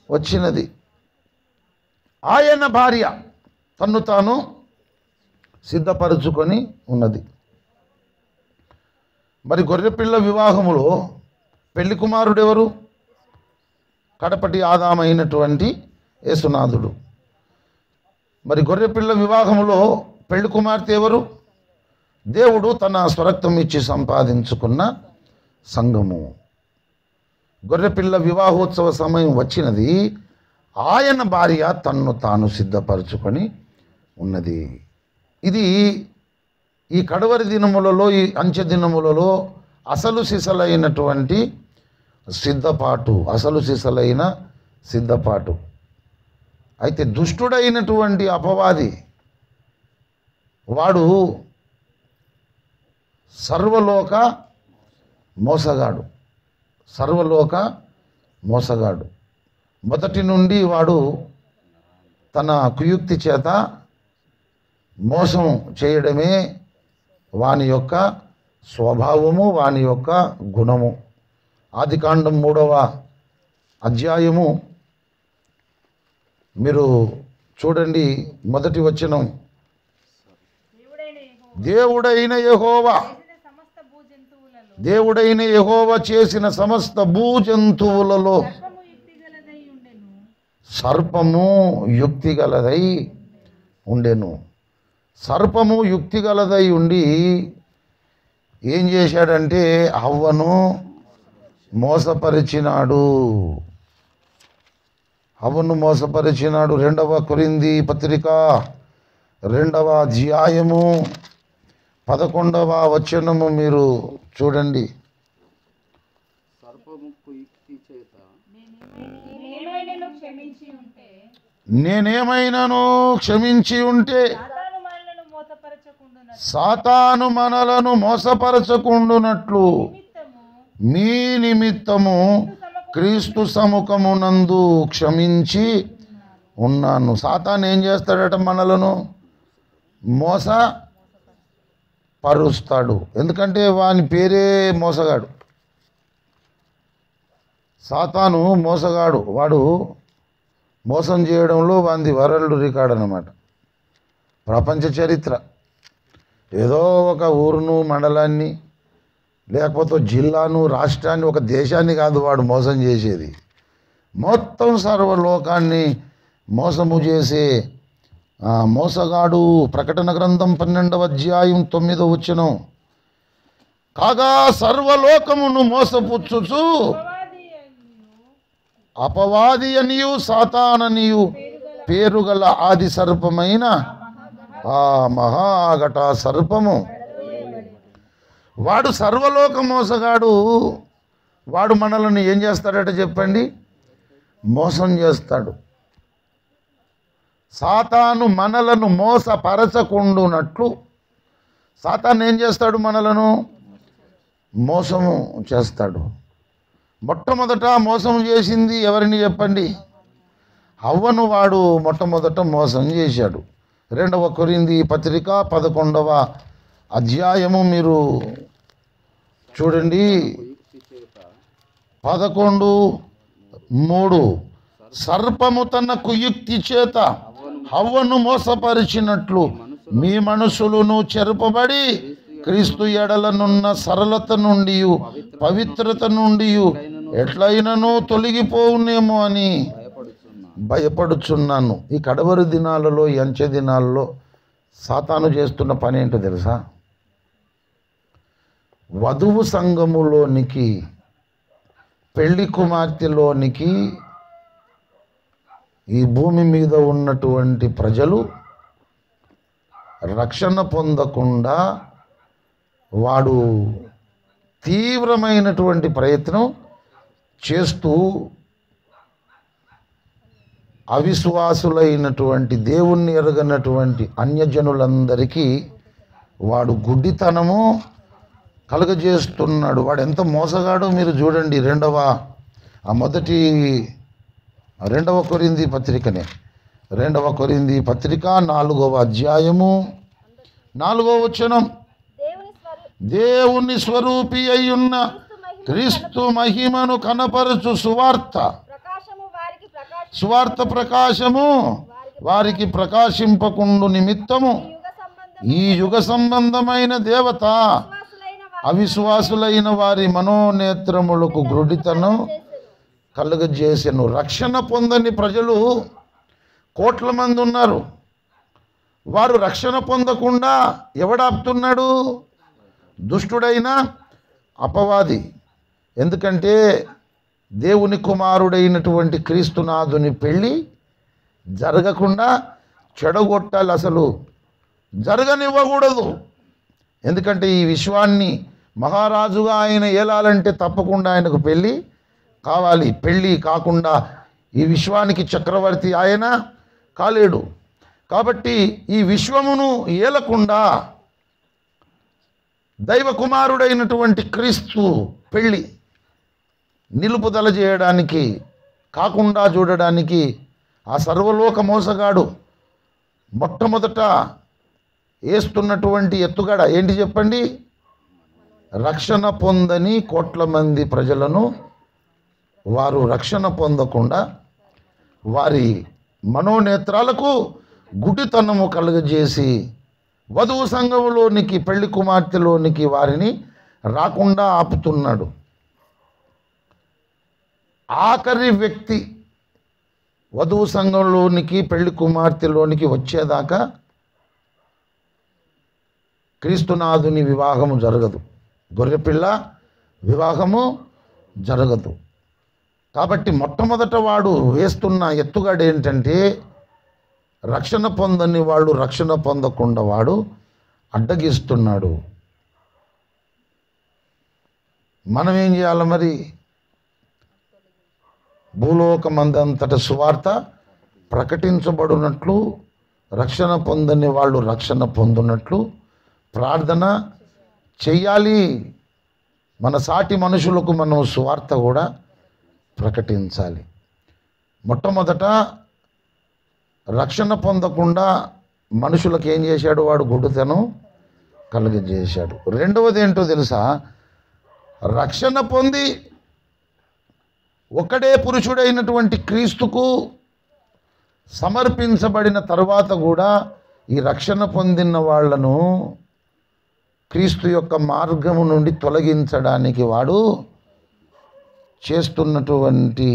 వచ్చినది, ఆయన భార్య తన్ను తాను సిద్ధపరుచుకొని ఉన్నది. మరి గొర్రెపిల్ల వివాహములో పెళ్లి కుమారుడు ఎవరు? కడపటి ఆదామైనటువంటి యేసునాథుడు. మరి గొర్రెపిల్ల వివాహములో పెళ్లి కుమార్తె ఎవరు? దేవుడు తన స్వరక్తం ఇచ్చి సంపాదించుకున్న సంఘము. గొర్రెపిల్ల వివాహోత్సవ సమయం వచ్చినది, ఆయన భార్య తన్ను తాను సిద్ధపరచుకొని ఉన్నది. ఇది ఈ కడవరి దినములలో, ఈ అంచె దినములలో అసలు సిసలైనటువంటి సిద్ధపాటు. అయితే దుష్టుడైనటువంటి అపవాది వాడు సర్వలోక మోసగాడు. మొదటి నుండి వాడు తన కుయుక్తి చేత మోసం చేయడమే వాని యొక్క స్వభావము, వాని యొక్క గుణము. ఆదికాండం 3వ అధ్యాయము మీరు చూడండి మొదటి వచనం. దేవుడైన యెహోవా చేసిన సమస్త భూజంతువులలో సర్పము యుక్తిగలదై ఉండెను. సర్పము యుక్తిగలదై ఉండి ఏం చేశాడంటే హవ్వను మోసపరిచినాడు. హవ్వను మోసపరిచినాడు. 2వ కొరింథీ పత్రిక 2వ అధ్యాయము 11వ వచనము మీరు చూడండి. నేనేమైనాను క్షమించి ఉంటే సాతాను మనలను మోసపరచకుండునట్లు మీ నిమిత్తము క్రీస్తు సముఖమునందు క్షమించి ఉన్నాను. సాతాను ఏం చేస్తాడట? మనలను మోసపరుస్తాడు. ఎందుకంటే వాని పేరే మోసగాడు. సాతాను మోసగాడు. వాడు మోసం చేయడంలో వాంది వరల్డ్ రికార్డ్ అన్నమాట. ప్రపంచ చరిత్ర. ఏదో ఒక ఊరును, మండలాన్ని, లేకపోతే జిల్లాను, రాష్ట్రాన్ని, ఒక దేశాన్ని కాదు వాడు మోసం చేసేది. మొత్తం సర్వలోకాన్ని మోసము చేసే మోసగాడు. ప్రకటన గ్రంథం 12వ అధ్యాయం 9వ వచనం. కాగా సర్వలోకమును మోసపుచ్చుచు అపవాది అనియు సాతాననియు పేరుగల ఆది సర్పమైన ఆ మహాఘట సర్పము, వాడు సర్వలోక మోసగాడు. వాడు మనల్ని ఏం చేస్తాడట చెప్పండి? మోసం చేస్తాడు. సాతాను మనలను మోసపరచకుండునట్లు సాతాను ఏం చేస్తాడు? మనలను మోసము చేస్తాడు. మొట్టమొదట మోసం చేసింది ఎవరిని చెప్పండి? హవ్వను వాడు మొట్టమొదట మోసం చేశాడు. 2వ కొరింథీ పత్రిక 11వ అధ్యాయము మీరు చూడండి. 11:3 సర్పము తన కుయుక్తి చేత హవ్వను మోసపరిచినట్లు మీ మనసులను చెరపబడి క్రీస్తు ఎడలనున్న సరళత నుండి పవిత్రత నుండి ఎట్లయినను తొలగిపోవునేమో అని భయపడుచున్నాను. ఈ కడవరి దినాలలో, ఈ అంచె దినాలలో సాతాను చేస్తున్న పని ఏంటో తెలుసా? వధువు సంఘములోనికి, పెళ్లి కుమార్తెలోనికి ఈ భూమి మీద ఉన్నటువంటి ప్రజలు రక్షణ పొందకుండా వాడు తీవ్రమైనటువంటి ప్రయత్నం చేస్తూ అవిశ్వాసులైనటువంటి, దేవుణ్ణి ఎరగనటువంటి అన్యజనులందరికీ వాడు గుడ్డితనము కలుగజేస్తున్నాడు. వాడు ఎంత మోసగాడో మీరు చూడండి. 2వ కొరింథీ పత్రికనే, 2వ కొరింథీ పత్రిక 4వ అధ్యాయము 4వ వచనం. దేవుని స్వరూపి అయ్యున్న క్రీస్తు మహిమను కనపరచు సువార్త ప్రకాశము వారికి ప్రకాశింపకుండు నిమిత్తము ఈ యుగ సంబంధమైన దేవత అవిశ్వాసులైన వారి మనోనేత్రములకు గ్రుడితనం కలుగజేసెను. రక్షణ పొందని ప్రజలు కోట్ల మంది ఉన్నారు. వారు రక్షణ పొందకుండా ఎవడాపుతున్నాడు? దుష్టుడైన అపవాది. ఎందుకంటే దేవుని కుమారుడైనటువంటి క్రీస్తునాథుని పెళ్ళి జరగకుండా చెడగొట్టాలి. అసలు జరగనివ్వకూడదు. ఎందుకంటే ఈ విశ్వాన్ని మహారాజుగా ఆయన ఏలాలంటే తప్పకుండా ఆయనకు పెళ్ళి కావాలి. పెళ్ళి కాకుండా ఈ విశ్వానికి చక్రవర్తి ఆయన కాలేడు. కాబట్టి ఈ విశ్వమును ఏలకుండా దైవ కుమారుడైనటువంటి క్రీస్తు పెళ్ళి నిలుపుదల చేయడానికి, కాకుండా చూడడానికి ఆ సర్వలోక మోసగాడు మొట్టమొదట వేస్తున్నటువంటి ఎత్తుగడ ఏంటి చెప్పండి? రక్షణ పొందని కోట్ల మంది ప్రజలను వారు రక్షణ పొందకుండా వారి మనోనేత్రాలకు గుడ్డితనము కలుగజేసి వధువు సంఘములోనికి, పెళ్లి కుమార్తెలోనికి వారిని రాకుండా ఆపుతున్నాడు. ఆఖరి వ్యక్తి వధువు సంఘంలోనికి, పెళ్లి కుమార్తెలోనికి వచ్చేదాకా క్రీస్తునాథుని వివాహము జరగదు, గొర్రెపిల్ల వివాహము జరగదు. కాబట్టి మొట్టమొదట వాడు వేస్తున్న ఎత్తుగడ ఏంటంటే, రక్షణ పొందని వాళ్ళు రక్షణ పొందకుండా వాడు అడ్డగిస్తున్నాడు. మనం ఏం చేయాలి మరి? భూలోకమందంతట సువార్త ప్రకటించబడినట్లు, రక్షణ పొందని వాళ్ళు రక్షణ పొందునట్లు ప్రార్థన చెయ్యాలి. మన సాటి మనుషులకు మనం సువార్త కూడా ప్రకటించాలి. మొట్టమొదట రక్షణ పొందకుండా మనుషులకు ఏం చేశాడు? వాడు గుడ్డితనం కలిగజేశాడు. రెండవది ఏంటో తెలుసా? రక్షణ పొంది ఒక్కడే పురుషుడైనటువంటి క్రీస్తుకు సమర్పించబడిన తర్వాత కూడా ఈ రక్షణ పొందిన వాళ్లను క్రీస్తు యొక్క మార్గము నుండి తొలగించడానికి వాడు చేస్తున్నటువంటి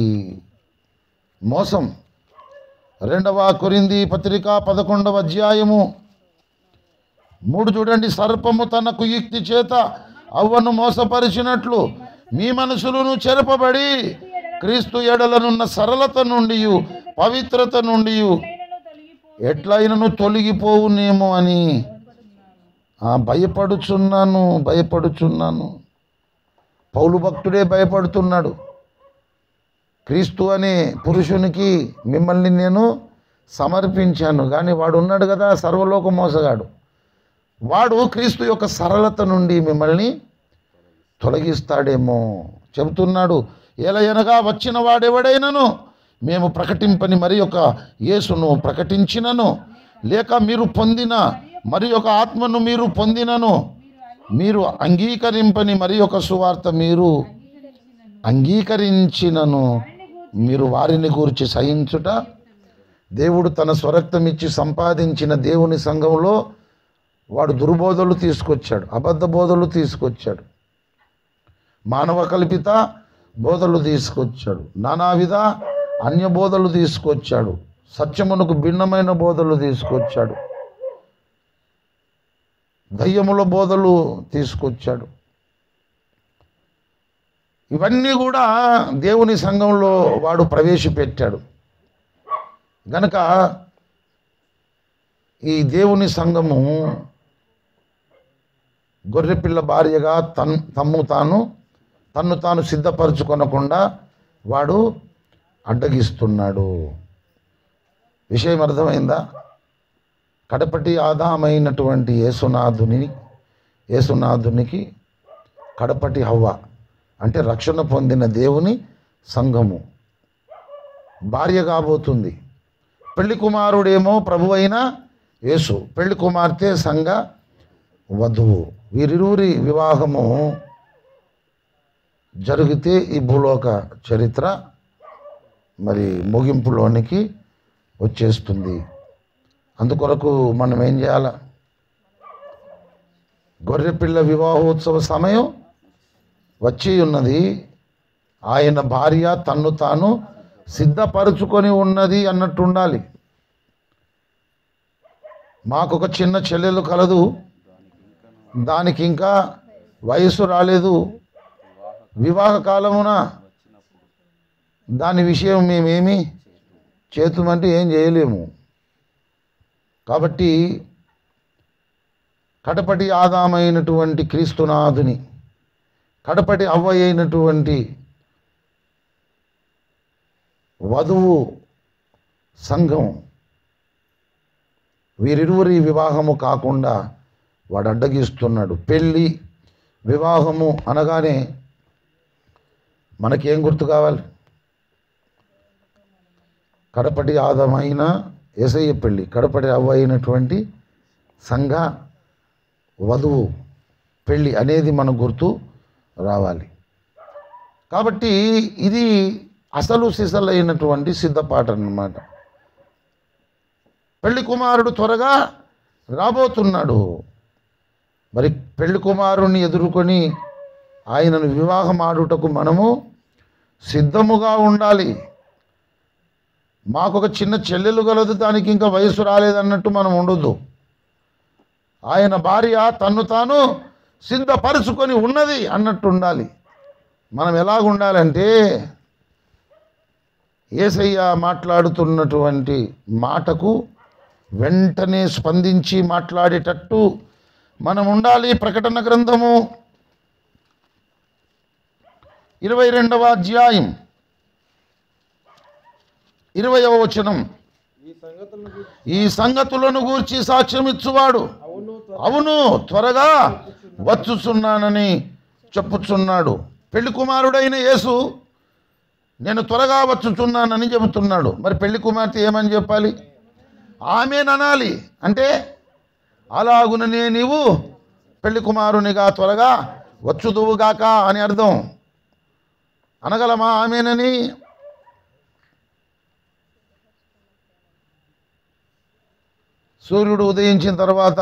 మోసం. 2వ కొరింథీ పత్రిక 11వ అధ్యాయము 3 చూడండి. సర్పము తన కుయుక్తి చేత అవ్వను మోసపరిచినట్లు మీ మనసులను చెరపబడి క్రీస్తు ఎడలనున్న సరళత నుండి, పవిత్రత నుండి ఎట్లయినను తొలగిపోవునేమో అని భయపడుచున్నాను. పౌలు భక్తుడే భయపడుతున్నాడు. క్రీస్తు అనే పురుషునికి మిమ్మల్ని నేను సమర్పించాను, కానీ వాడు ఉన్నాడు కదా సర్వలోక మోసగాడు, వాడు క్రీస్తు యొక్క సరళత నుండి మిమ్మల్ని తొలగిస్తాడేమో చెబుతున్నాడు. ఎలయనగా వచ్చిన వాడెవడైనను మేము ప్రకటింపని మరి ఒక యేసును ప్రకటించినను, లేక మీరు పొందిన మరి ఒక ఆత్మను మీరు పొందినను, మీరు అంగీకరింపని మరి ఒక సువార్త మీరు అంగీకరించినను, మీరు వారిని గూర్చి సహించుట. దేవుడు తన స్వరక్తం ఇచ్చి సంపాదించిన దేవుని సంఘంలో వాడు దుర్బోధలు తీసుకొచ్చాడు, అబద్ధ బోధలు తీసుకొచ్చాడు, మానవ కల్పిత బోధలు తీసుకొచ్చాడు, నానావిధ అన్య బోధలు తీసుకొచ్చాడు, సత్యమునకు భిన్నమైన బోధలు తీసుకొచ్చాడు, దయ్యముల బోధలు తీసుకొచ్చాడు. ఇవన్నీ కూడా దేవుని సంఘంలో వాడు ప్రవేశపెట్టాడు. గనక ఈ దేవుని సంఘము గొర్రెపిల్ల భార్యగా తన్ను తాను సిద్ధపరచుకొనకుండా వాడు అడ్డగిస్తున్నాడు. విషయం అర్థమైందా? కడపటి ఆదామైనటువంటి యేసునాథునికి కడపటి హవ్వ అంటే రక్షణ పొందిన దేవుని సంఘము భార్య కాబోతుంది. పెళ్లి కుమారుడేమో ప్రభు అయిన యేసు, పెళ్లి కుమార్తె సంఘ వధువు. వీరిరువురి వివాహము జరిగితే ఈ భూలోక చరిత్ర మరి ముగింపులోనికి వచ్చేస్తుంది. అందుకొరకు మనం ఏం చేయాల? గొర్రెపిల్ల వివాహోత్సవ సమయం వచ్చి ఉన్నది. ఆయన భార్య తన్ను తాను సిద్ధపరచుకొని ఉన్నది అన్నట్టు ఉండాలి. మాకొక చిన్న చెల్లెలు కలదు, దానికి ఇంకా వయస్సు రాలేదు, వివాహ కాలమున దాని విషయం మేమేమి చేతుమంటే ఏం చేయలేము. కాబట్టి కడపటి ఆదామైనటువంటి క్రీస్తునాథుని, కడపటి అవ్వ అయినటువంటి వధువు సంఘం వీరిరువురి వివాహము కాకుండా వాడు అడ్డగిస్తున్నాడు. పెళ్ళి వివాహము అనగానే మనకేం గుర్తు కావాలి? కడపటి ఆదామైన యేసయ్య పెళ్ళి, కడపటి అవ్వ అయినటువంటి సంఘ వధువు పెళ్ళి అనేది మనకు గుర్తు రావాలి. కాబట్టి ఇది అసలు సిసలైనటువంటి సిద్ధపాట అన్నమాట. పెళ్లి కుమారుడు త్వరగా రాబోతున్నాడు. మరి పెళ్లి కుమారుణ్ణి ఎదుర్కొని ఆయనను వివాహం ఆడుటకు మనము సిద్ధముగా ఉండాలి. మాకొక చిన్న చెల్లెలు గలదు, దానికి ఇంకా వయసు రాలేదన్నట్టు మనం ఉండొద్దు. ఆయన భార్య తన్ను తాను సిద్ధపరుచుకొని ఉన్నది అన్నట్టు ఉండాలి. మనం ఎలాగుండాలంటే యేసయ్య మాట్లాడుతున్నటువంటి మాటకు వెంటనే స్పందించి మాట్లాడేటట్టు మనం ఉండాలి. ప్రకటన గ్రంథము 22వ అధ్యాయం 20వ వచనం. ఈ సంగతులను గూర్చి సాక్ష్యం ఇచ్చువాడు అవును త్వరగా వచ్చుచున్నానని చెప్పుచున్నాడు. పెళ్లి కుమారుడైన యేసు నేను త్వరగా వచ్చుచున్నానని చెబుతున్నాడు. మరి పెళ్లి కుమార్తె ఏమని చెప్పాలి? ఆమేననాలి. అంటే అలాగుననే నీవు పెళ్లి కుమారునిగా త్వరగా వచ్చుదువుగాక అని అర్థం. అనగలమా ఆమేనని? సూర్యుడు ఉదయించిన తర్వాత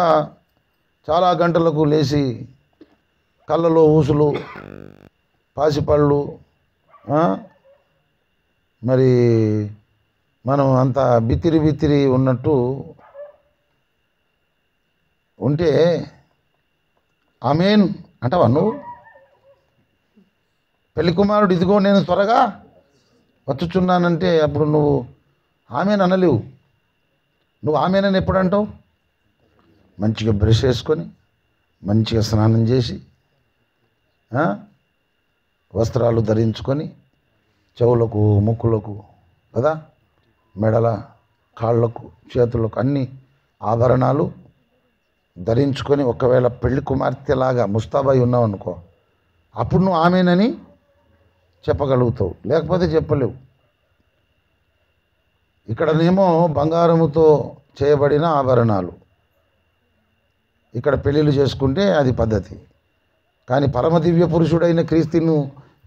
చాలా గంటలకు లేచి కళ్ళలో ఊసులు, పాసిపళ్ళు, మరి మనం అంత బిత్తిరి ఉన్నట్టు ఉంటే ఆమేన్ అంటావా నువ్వు? పెళ్లి కుమారుడు ఇదిగో నేను త్వరగా వచ్చుచున్నానంటే అప్పుడు నువ్వు ఆమేన్ అనలేవు. నువ్వు ఆమేనని ఎప్పుడు అంటావు? మంచిగా బ్రష్ చేసుకొని మంచిగా స్నానం చేసి వస్త్రాలు ధరించుకొని చెవులకు ముక్కులకు కదా, మెడల కాళ్ళకు చేతులకు అన్ని ఆభరణాలు ధరించుకొని ఒకవేళ పెళ్లి కుమార్తెలాగా ముస్తాబై ఉన్నావు అనుకో, అప్పుడు నువ్వు ఆమేనని చెప్పగలుగుతావు, లేకపోతే చెప్పలేవు. ఇక్కడనేమో బంగారముతో చేయబడిన ఆభరణాలు, ఇక్కడ పెళ్ళిళ్ళు చేసుకుంటే అది పద్ధతి. కానీ పరమ దివ్య పురుషుడైన క్రీస్తును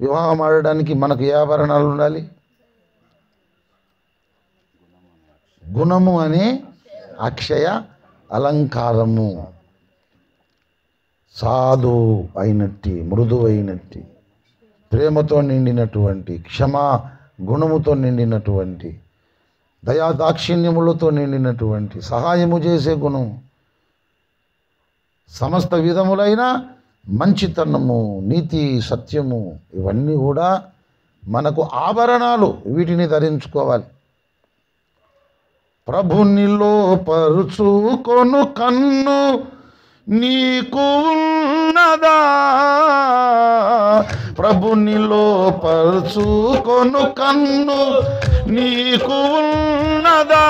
వివాహం ఆడడానికి మనకు ఏ ఆభరణాలు ఉండాలి? గుణము అనే అక్షయ అలంకారము, సాధు అయినట్టి, మృదువైనట్టి, ప్రేమతో నిండినటువంటి, క్షమా గుణముతో నిండినటువంటి, దయాదాక్షిణ్యములతో నిండినటువంటి, సహాయము చేసే గుణం, సమస్త విధములైన మంచితనము, నీతి, సత్యము, ఇవన్నీ కూడా మనకు ఆభరణాలు. వీటిని ధరించుకోవాలి. ప్రభునిలో పరుచుకొను కన్ను నీకు ఉన్నదా? ప్రభునిలో పరుచుకొను కన్ను నీకు ఉన్నదా?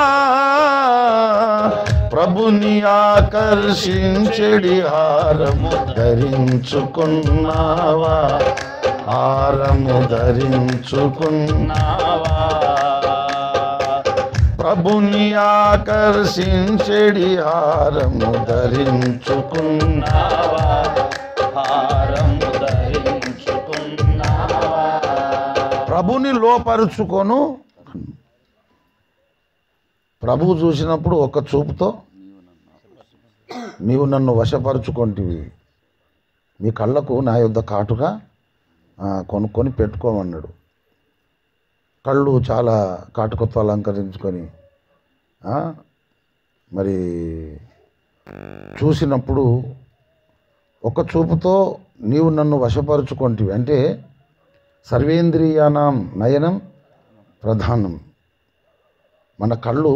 ప్రభుని ఆకర్షించెడి హారము ధరించుకున్నావా? హారము ధరించుకున్నావా? ప్రభుని ఆకర్షించెడి హారము ధరించుకున్నావా? హారము ధరించుకున్నావా? ప్రభుని లోపరుచుకొను. ప్రభువు చూసినప్పుడు ఒక చూపుతో నీవు నన్ను వశపరుచుకొంటివి, మీ కళ్ళకు నా యొద్ద కాటుగా కొనుక్కొని పెట్టుకోమన్నాడు. కళ్ళు చాలా కాటుకతో అలంకరించుకొని మరి చూసినప్పుడు ఒక చూపుతో నీవు నన్ను వశపరుచుకొంటివి అంటే సర్వేంద్రియానాం నయనం ప్రధానం. మన కళ్ళు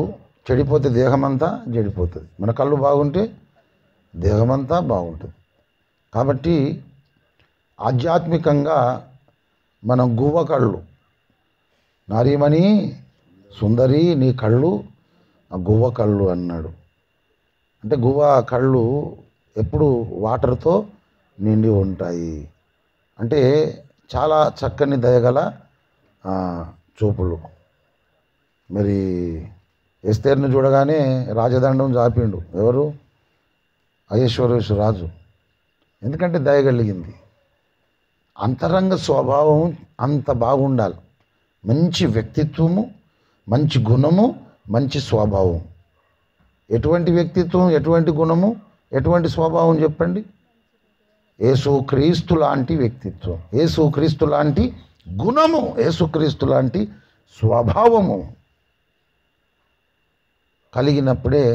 చెడిపోతే దేహమంతా చెడిపోతుంది, మన కళ్ళు బాగుంటే దేహమంతా బాగుంటుంది. కాబట్టి ఆధ్యాత్మికంగా మనం గువ్వ కళ్ళు, నారీమణి సుందరి నీ కళ్ళు గువ్వ కళ్ళు అన్నాడు. అంటే గువ్వ కళ్ళు ఎప్పుడు వాటర్తో నిండి ఉంటాయి. అంటే చాలా చక్కని దయగల చూపులు. మరి ఎస్తేర్ను చూడగానే రాజదండం చాపిండు ఎవరు? అహశ్వరోషు రాజు. ఎందుకంటే దయగలిగింది. అంతరంగ స్వభావం అంత బాగుండాలి. మంచి వ్యక్తిత్వము, మంచి గుణము, మంచి స్వభావం. ఎటువంటి వ్యక్తిత్వం, ఎటువంటి గుణము, ఎటువంటి స్వభావం చెప్పండి? యేసుక్రీస్తు లాంటి వ్యక్తిత్వం, యేసుక్రీస్తు లాంటి గుణము, యేసుక్రీస్తు లాంటి స్వభావము కలిగినప్పుడే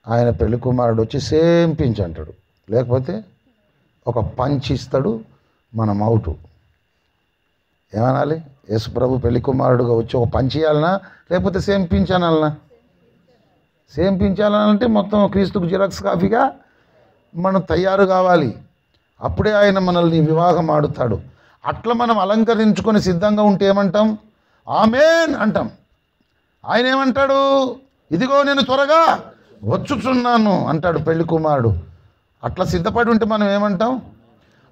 ఆయన పెళ్లి కుమారుడు వచ్చి సేమ్ పించ్ అంటాడు. లేకపోతే ఒక పంచ్ ఇస్తాడు, మనం అవుటు. ఏమనాలి? యేసుప్రభు పెళ్లి కుమారుడుగా వచ్చి ఒక పంచ్ ఇవ్వాలనా, లేకపోతే సేమ్ పించ్ అనాలనా? సేమ్ పించ్ అనాలంటే మొత్తం క్రీస్తుకు జిరాక్స్ కాపీగా మనం తయారు కావాలి. అప్పుడే ఆయన మనల్ని వివాహం ఆడుతాడు. అట్లా మనం అలంకరించుకొని సిద్ధంగా ఉంటే ఏమంటాం? ఆమేన్ అంటాం. ఆయన ఏమంటాడు? ఇదిగో నేను త్వరగా వచ్చుచున్నాను అంటాడు పెళ్లి కుమారుడు. అట్లా సిద్ధపడి ఉంటే మనం ఏమంటాం?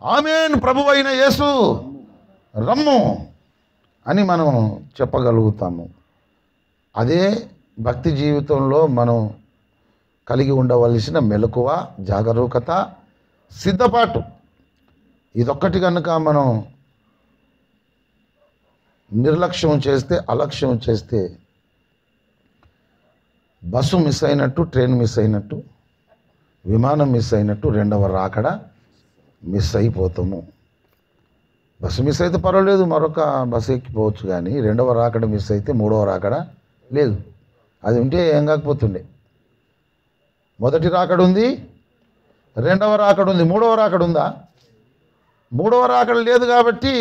ఆమేన్, ప్రభువైన యేసు రమ్ము అని మనం చెప్పగలుగుతాము. అదే భక్తి జీవితంలో మనం కలిగి ఉండవలసిన మెలకువ, జాగరూకత, సిద్ధపాటు. ఇదొక్కటి కనుక మనం నిర్లక్ష్యం చేస్తే, అలక్ష్యం చేస్తే బస్సు మిస్ అయినట్టు, ట్రైన్ మిస్ అయినట్టు, విమానం మిస్ అయినట్టు, రెండవ రాకడ మిస్ అయిపోతాము. బస్సు మిస్ అయితే పర్వాలేదు, మరొక బస్సు ఎక్కిపోవచ్చు. కానీ రెండవ రాకడ మిస్ అయితే మూడవ రాకడ లేదు. అది ఉంటే ఏం కాకపోతుండే. మొదటి రాకడ ఉంది, రెండవ రాకడ ఉంది, మూడవ రాకడ ఉందా? మూడవ రాకడ లేదు. కాబట్టి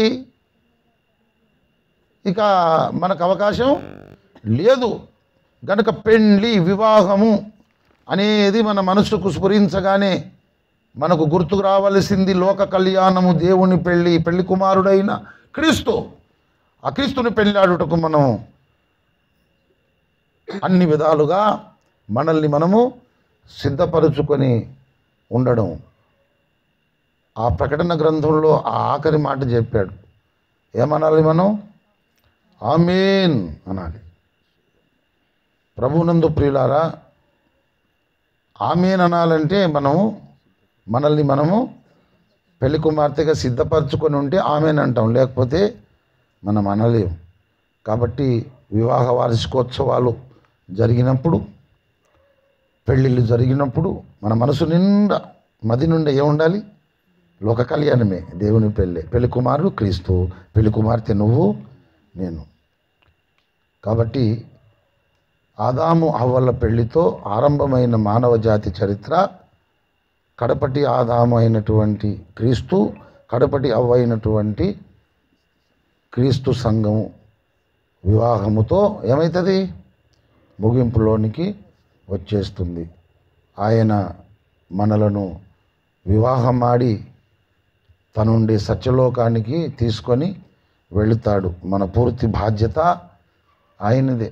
ఇక మనకు అవకాశం లేదు. గనుక పెండ్లి, వివాహము అనేది మన మనసుకు స్ఫురించగానే మనకు గుర్తుకు రావలసింది లోక కళ్యాణము, దేవుని పెళ్ళి, పెళ్లి కుమారుడైన క్రీస్తు. ఆ క్రీస్తుని పెళ్ళాడుటకు మనం అన్ని విధాలుగా మనల్ని మనము సిద్ధపరుచుకొని ఉండడం. ఆ ప్రకటన గ్రంథంలో ఆ ఆఖరి మాట చెప్పాడు. ఏమనాలి మనం? ఆమేన్ అనాలి. ప్రభువునందు ప్రియులారా, ఆమేన్ అనాలంటే మనల్ని మనము పెళ్లి కుమార్తెగా సిద్ధపరచుకొని ఉంటే ఆమేన్ అంటాం, లేకపోతే మనం అనలేం. కాబట్టి వివాహ వార్షికోత్సవాలు జరిగినప్పుడు, పెళ్ళిళ్ళు జరిగినప్పుడు మన మనసు నిండా, మది నుండి ఏముండాలి? లోక కళ్యాణమే, దేవుని పెళ్ళి. పెళ్లి కుమారుడు క్రీస్తు, పెళ్లి కుమార్తె నువ్వు, నేను. కాబట్టి ఆదాము హవ్వల పెళ్లితో ఆరంభమైన మానవ జాతి చరిత్ర, కడపటి ఆదాము అయినటువంటి క్రీస్తు, కడపటి హవ్వ అయినటువంటి క్రీస్తు సంఘము వివాహముతో ఏమవుతుంది? ముగింపులోనికి వచ్చేస్తుంది. ఆయన మనలను వివాహమాడి తనుండి సత్యలోకానికి తీసుకొని వెళుతాడు. మన పూర్తి బాధ్యత ఆయనదే.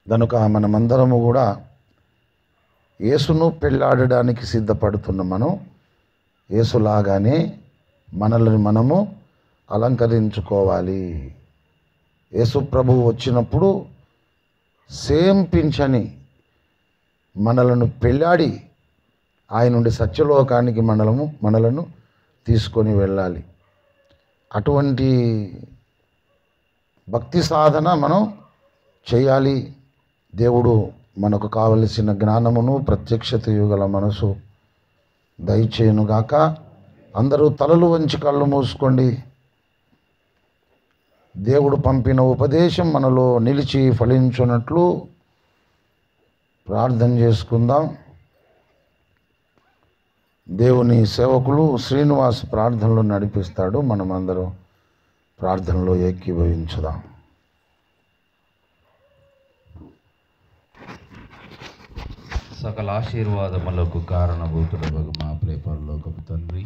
కనుక మనమందరము కూడా యేసును పెళ్ళాడడానికి సిద్ధపడుతున్న మనం యేసులాగానే మనల్ని మనము అలంకరించుకోవాలి. యేసు ప్రభువు వచ్చినప్పుడు సేమ్ పింఛని మనలను పెళ్ళాడి ఆయన నుండి సత్యలోకానికి మనలను తీసుకొని వెళ్ళాలి. అటువంటి భక్తి సాధన మనం చేయాలి. దేవుడు మనకు కావలసిన జ్ఞానమును, ప్రత్యక్షతయు గల మనసు దయచేయునుగాక. అందరూ తలలు వంచి కళ్ళు మూసుకోండి. దేవుడు పంపిన ఉపదేశం మనలో నిలిచి ఫలించున్నట్లు ప్రార్థన చేసుకుందాం. దేవుని సేవకులు శ్రీనివాస్ ప్రార్థనలో నడిపిస్తాడు. మనమందరం ప్రార్థనలో ఏకీభవించుదాం. సకల ఆశీర్వాదములకు కారణభూతుడగు మా ప్రేపరలోకపు తండ్రి,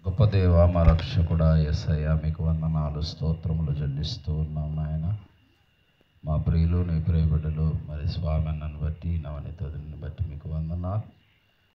గొప్ప దేవ, మా రక్షకుడా యేసయ్య, మీకు వందనాలు, స్తోత్రములు చెల్లిస్తూ ఉన్నాం నాయన. మా ప్రియులు, నీ ప్రియబిడ్డలు మరి స్వామి నన్ను బట్టి, నవనితని బట్టి మీకు వందనాలు.